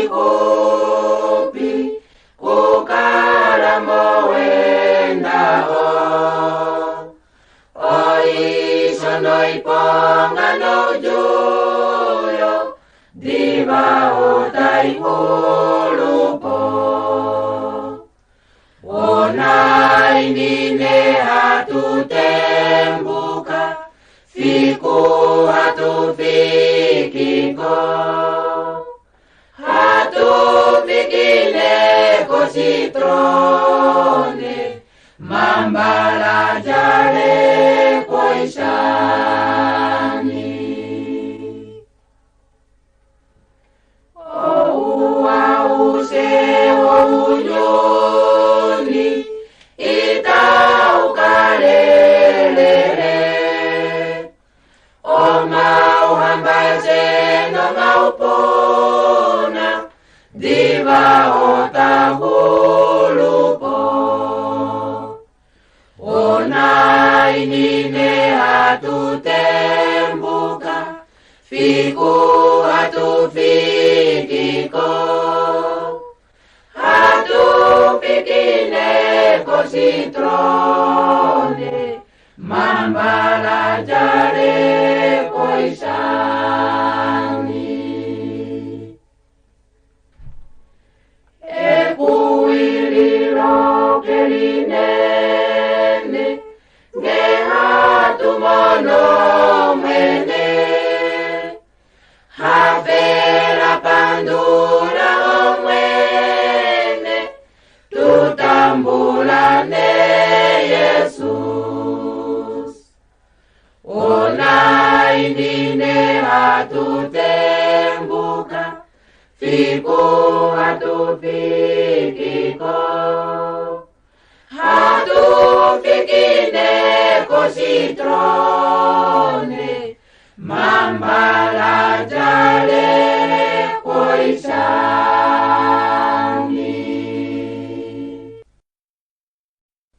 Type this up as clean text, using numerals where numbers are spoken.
fupi kukala mowendao oiso noiponga nojuyo diva utaikulupo onainine hatutembuka fiku hatufikiko hatufikine kositrone mambala jale koishani ouwa use woujuni itaukalelele omauhambaze nomaupona diva otahulupo onainine hatutembuka fiku hatufikiko hatufikine kositrone mambala jale koishani ekuililo kelinene ngehatumono mwene hafera pandula omwene tutambulane yesus onainine hatutembuka fiku hatufikiko hatufikine kositrone mamba